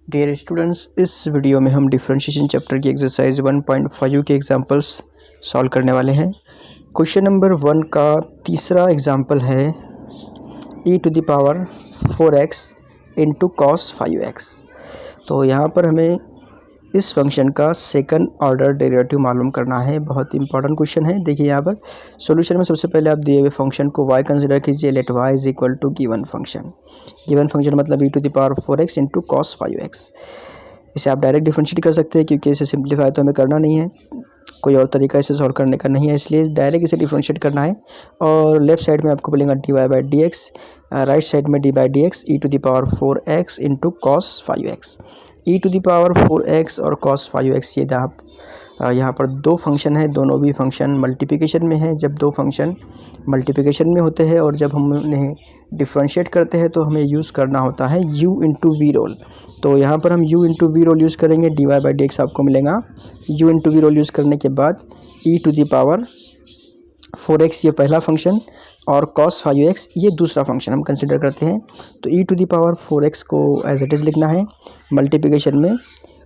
Dear students, इस video में हम डिफरेंशिएशन चैप्टर की एक्सरसाइज 1.5 के एग्जांपल्स सॉल्व करने वाले हैं। क्वेश्चन नंबर 1 का तीसरा एग्जांपल है e⁴ 4x into cos 5x। तो यहाँ पर हमें इस फंक्शन का सेकंड ऑर्डर डेरिवेटिव मालूम करना है। बहुत इंपॉर्टेंट क्वेश्चन है। देखिए यहाँ पर सॉल्यूशन में सबसे पहले आप दिए हुए फंक्शन को y कंसिडर कीजिए। Let y is equal to given function मतलब e⁴ 4x into cos 5x। इसे आप डायरेक्ट डिफरेंशिएट कर सकते हैं क्योंकि इसे सिंप्लीफाई तो हमें करना नहीं है, कोई और तरीका इसे सॉल्व करने का नहीं है, इसलिए डायरेक्ट इसे डिफरेंशिएट करना है। और लेफ्ट साइड में आपको मिलेगा dy/dx, राइट साइड में d/dx e⁴ 4x into cos 5x। e⁴ 4x और cos 5x ये आप यहाँ पर दो फंक्शन है, दोनों भी फंक्शन मल्टीप्लिकेशन में है। जब दो फंक्शन मल्टीप्लिकेशन में होते हैं और जब हम उन्हें डिफरेंशिएट करते हैं तो हमें यूज़ करना होता है u इंटू वी रोल। तो यहाँ पर हम u into v rule use करेंगे। dy/dx आपको मिलेगा u into v rule use करने के बाद e⁴ 4x ये पहला फंक्शन और cos 5x ये दूसरा फंक्शन हम कंसिडर करते हैं। तो e⁴ 4x को एज इट इज़ लिखना है, मल्टीप्लिकेशन में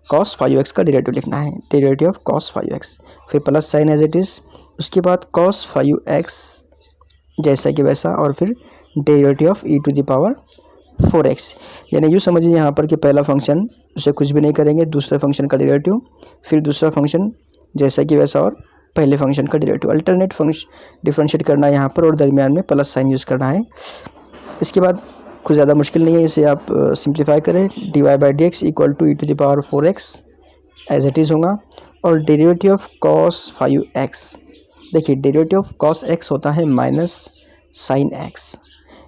cos 5x का डेरिवेटिव लिखना है, डेरिवेटिव ऑफ cos 5x, फिर plus sine as it is, उसके बाद cos 5x जैसा कि वैसा, और फिर डेरिवेटिव ऑफ e⁴ 4x। यानी यूँ समझिए यहाँ पर कि पहला फंक्शन उसे कुछ भी नहीं करेंगे, दूसरे फंक्शन का डेरिवेटिव, फिर दूसरा फंक्शन जैसा कि वैसा और पहले फंक्शन का डेरिवेटिव। अल्टरनेट फंक्शन डिफरेंशिएट करना है यहाँ पर और दरमियान में प्लस साइन यूज़ करना है। इसके बाद कुछ ज़्यादा मुश्किल नहीं है, इसे आप सिंप्लीफाई करें। dy/dx equal to e⁴ 4x as it is होगा और डेरिवेटिव ऑफ cos 5x। देखिए डेरिवेटिव ऑफ cos x होता है माइनस साइन x,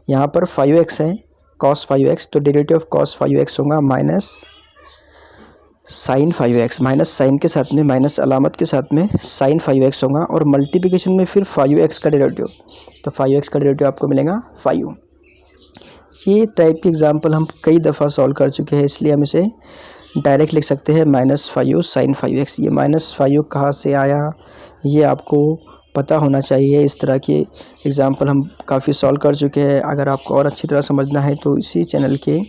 यहाँ पर 5x है cos 5x, तो डेरिवेटिव ऑफ cos 5x होगा minus sign 5x, minus sign के साथ में माइनस अलामत के साथ में साइन 5x होगा और मल्टीप्लिकेशन में फिर 5x का डेरिवेटिव, तो 5x का डेरिवेटिव आपको मिलेगा 5। ये टाइप की एग्जांपल हम कई दफ़ा सॉल्व कर चुके हैं, इसलिए हम इसे डायरेक्ट लिख सकते हैं -5 साइन 5x। ये -5 कहाँ से आया ये आपको पता होना चाहिए। इस तरह के एग्जांपल हम काफ़ी सॉल्व कर चुके हैं। अगर आपको और अच्छी तरह समझना है तो इसी चैनल के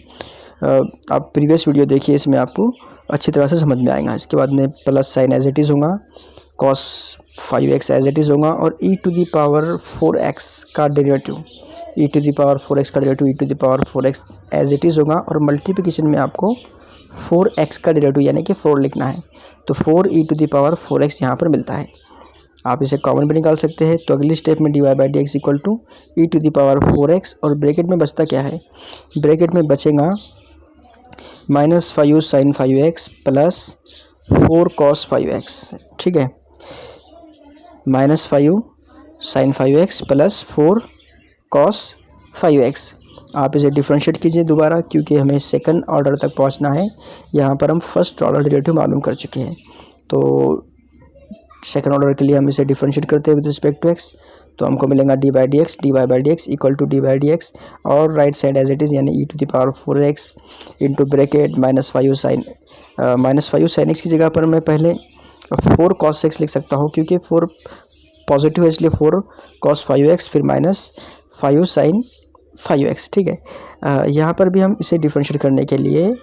आप प्रीवियस वीडियो देखिए, इसमें आपको अच्छी तरह से समझ में आएगा। इसके बाद में plus sine as it is होगा, cos 5x as it is होगा और e⁴ 4x का डेरिवेटिव, e⁴ 4x का derivative e⁴ 4x as it is होगा और मल्टीप्लिकेशन में आपको 4x का डेरिवेटिव यानी कि 4 लिखना है। तो 4 e⁴ 4x यहाँ पर मिलता है। आप इसे कॉमन भी निकाल सकते हैं। तो अगली स्टेप में dy/dx equal to e⁴ 4x और ब्रैकेट में बचता क्या है, ब्रैकेट में बचेगा -5 sign 5x plus 4 cos 5x। ठीक है, -5 sign 5x plus 4 cos 5x। आप इसे डिफरेंशिएट कीजिए दोबारा क्योंकि हमें सेकंड ऑर्डर तक पहुंचना है। यहाँ पर हम फर्स्ट ऑर्डर डेरिवेटिव मालूम कर चुके हैं, तो सेकंड ऑर्डर के लिए हम इसे डिफरेंशिएट करते हैं विद रिस्पेक्ट टू x। तो हमको मिलेगा dy/dx इक्वल टू dy/dx और right side as it is यानी e⁴ 4x into bracket -5 sign x की जगह पर मैं पहले 4 cos x लिख सकता हूँ क्योंकि 4 पॉजिटिव है, इसलिए 4 cos 5x फिर -5 साइन 5x। ठीक है, यहाँ पर भी हम इसे डिफरेंशिएट करने के लिए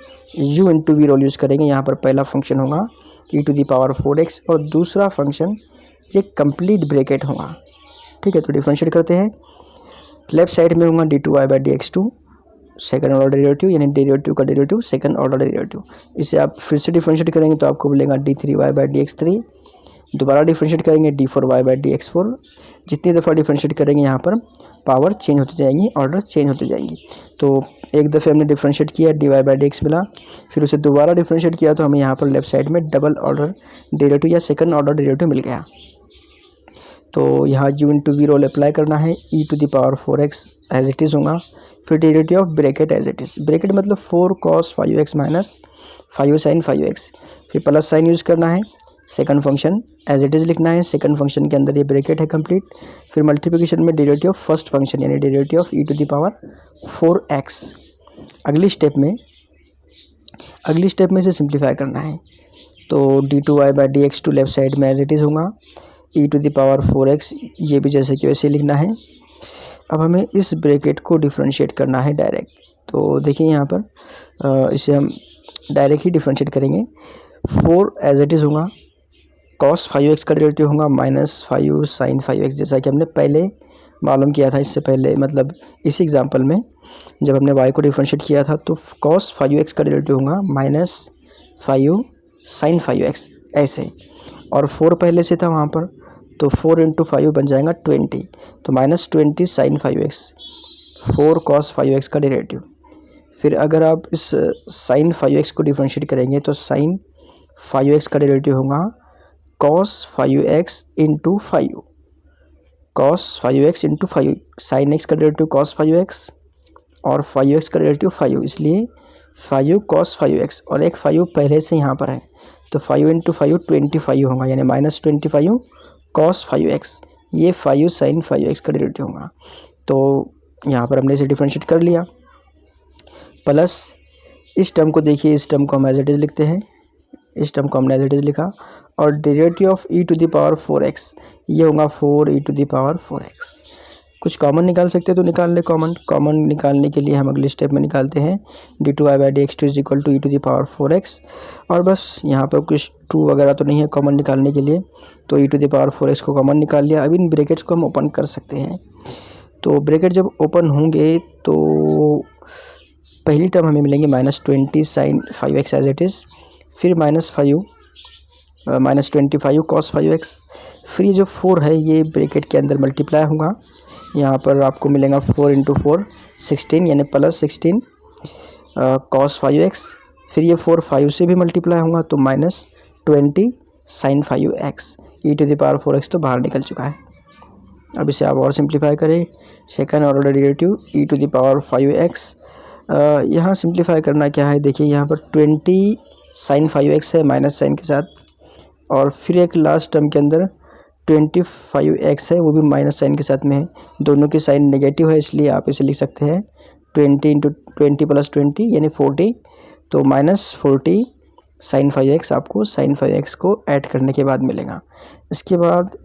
u into v rule use करेंगे। यहाँ पर पहला फंक्शन होगा e⁴ 4x और दूसरा फंक्शन ये कंप्लीट ब्रैकेट होगा। ठीक है, तो डिफरेंशिएट करते हैं। लेफ्ट साइड में होगा d2y/dx2 सेकंड ऑर्डर डेरिवेटिव यानी डेरिवेटिव का डेरिवेटिव सेकंड ऑर्डर डेरिवेटिव। इसे आप फिर से डिफरेंशिएट करेंगे तो आपको मिलेगा d3y/dx3, दोबारा डिफरेंशिएट करेंगे d4y/dx4। जितनी दफ़ा डिफरेंशिएट करेंगे यहाँ पर पावर चेंज होती जाएंगी, ऑर्डर चेंज होती जाएंगी। तो एक दफ़े हमने डिफरेंशिएट किया dy/dx मिला, फिर उसे दोबारा डिफरेंशिएट किया तो हमें यहाँ पर लेफ्ट साइड में डबल ऑर्डर डेरिवेटिव या सेकंड ऑर्डर डेरिवेटिव मिल गया। तो यहाँ u into v rule apply करना है, e⁴ 4x as it is होगा, फिर derivative of bracket as it is, bracket मतलब 4 cos 5x minus 5 sign 5x, फिर प्लस साइन यूज़ करना है, second function as it is लिखना है, सेकंड फंक्शन के अंदर ये ब्रैकेट है कंप्लीट, फिर मल्टीप्लिकेशन में डेरिवेटिव ऑफ फर्स्ट फंक्शन यानी डेरिवेटिव ऑफ e⁴ 4x। अगली स्टेप में इसे सिंप्लीफाई करना है। तो d2y/dx2 लेफ्ट साइड में एज इट इज़ होगा, e⁴ 4x ये भी जैसे कि वैसे लिखना है। अब हमें इस ब्रैकेट को डिफरेंशिएट करना है डायरेक्ट, तो देखिए यहाँ पर इसे हम डायरेक्ट ही डिफ्रेंशिएट करेंगे। 4 एज इट इज़ होगा, cos 5x का डेरिवेटिव होगा -5 sin 5x, जैसा कि हमने पहले मालूम किया था इससे पहले, मतलब इस एग्जांपल में जब हमने y को डिफ्रेंशिएट किया था तो cos 5x का डेरिवेटिव होगा -5 sin 5x ऐसे, और 4 पहले से था वहाँ पर, तो 4 × 5 बन जाएगा 20, तो -20 sin 5x, 4 cos 5x का डेरिवेटिव। फिर अगर आप इस sin 5x को डिफ्रेंशिएट करेंगे तो sin 5x का डेरिवेटिव होगा cos 5x × 5, cos 5x × 5, sin x का डेरिवेटिव cos 5x और 5x का डेरिवेटिव 5, इसलिए 5 cos 5x, और एक 5 पहले से यहाँ पर है, तो 5 × 5 25 होगा, यानी -25 cos 5x, ये 5 sin 5x का डेरिवेटिव होगा। तो यहाँ पर हमने इसे डिफ्रेंशिएट कर लिया, प्लस इस टर्म को देखिए, इस टर्म को हम एज इट इज़ लिखते हैं, इस टर्म को हमने एज इट इज़ लिखा, और डेरिवेटिव ऑफ e⁴x, ये होगा 4e⁴x। कुछ कॉमन निकाल सकते हैं तो निकाल ले, कॉमन निकालने के लिए हम अगले स्टेप में निकालते हैं d2y/dx2 = e⁴x, और बस यहाँ पर कुछ 2 वगैरह तो नहीं है कॉमन निकालने के लिए, तो e⁴x को कॉमन निकाल लिया। अब इन ब्रैकेट्स को हम ओपन कर सकते हैं, तो ब्रैकेट जब ओपन होंगे तो पहली टर्म हमें मिलेंगे -20 sin 5x as it is, फिर -25 cos 5x, फिर ये जो 4 है ये ब्रैकेट के अंदर मल्टीप्लाई होगा, यहाँ पर आपको मिलेगा 4 × 4 16, यानी +16 cos 5x, फिर ये 4 5 से भी मल्टीप्लाई होगा तो -20 sin 5x, e⁴x तो बाहर निकल चुका है। अब इसे आप और सिंप्लीफाई करें, सेकंड ऑर्डर डेरिवेटिव e⁴x, यहाँ सिंप्लीफाई करना क्या है, देखिए यहाँ पर 20 sin 5x है माइनस साइन के साथ, और फिर एक लास्ट टर्म के अंदर 25x है, वो भी माइनस साइन के साथ में है, दोनों की साइन नेगेटिव है, इसलिए आप इसे लिख सकते हैं 20 × 20 + 20 यानी 40, तो -40 sin 5x आपको sin 5x को ऐड करने के बाद मिलेगा। इसके बाद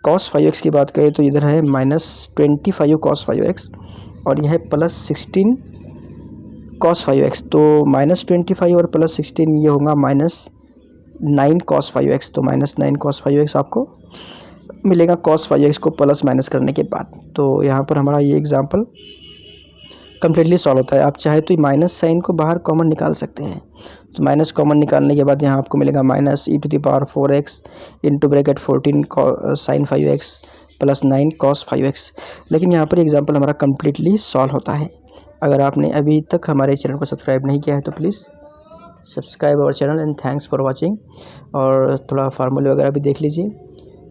cos 5x की बात करें तो इधर है -25 cos 5x, और यह है +16 cos 5x, तो -25 और +16 ये होगा -9 cos 5x, तो -9 cos 5x आपको मिलेगा cos 5x को प्लस माइनस करने के बाद। तो यहाँ पर हमारा ये एग्जांपल कम्प्लीटली सॉल्व होता है। आप चाहे तो माइनस साइन को बाहर कॉमन निकाल सकते हैं, तो माइनस कॉमन निकालने के बाद यहाँ आपको मिलेगा -e⁴x into bracket 14 sin 5x + 9 cos 5x। लेकिन यहाँ पर एग्जांपल हमारा कम्प्लीटली सॉल्व होता है। अगर आपने अभी तक हमारे चैनल को सब्सक्राइब नहीं किया है तो please subscribe our channel and thanks for watching. और थोड़ा फार्मूले वगैरह भी देख लीजिए,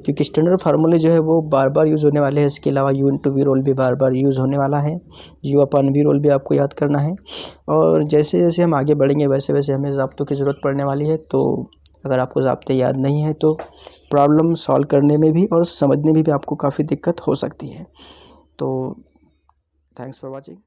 क्योंकि स्टैंडर्ड फार्मूले जो है वो बार बार यूज़ होने वाले हैं। इसके अलावा u/v रोल भी बार बार यूज़ होने वाला है, u/v रोल भी आपको याद करना है। और जैसे जैसे हम आगे बढ़ेंगे वैसे वैसे हमें ज़ाब्तों की ज़रूरत पड़ने वाली है, तो अगर आपको ज़ाब्ते याद नहीं है तो प्रॉब्लम सॉल्व करने में भी और समझने में भी आपको काफ़ी दिक्कत हो सकती है। तो थैंक्स फॉर वॉचिंग।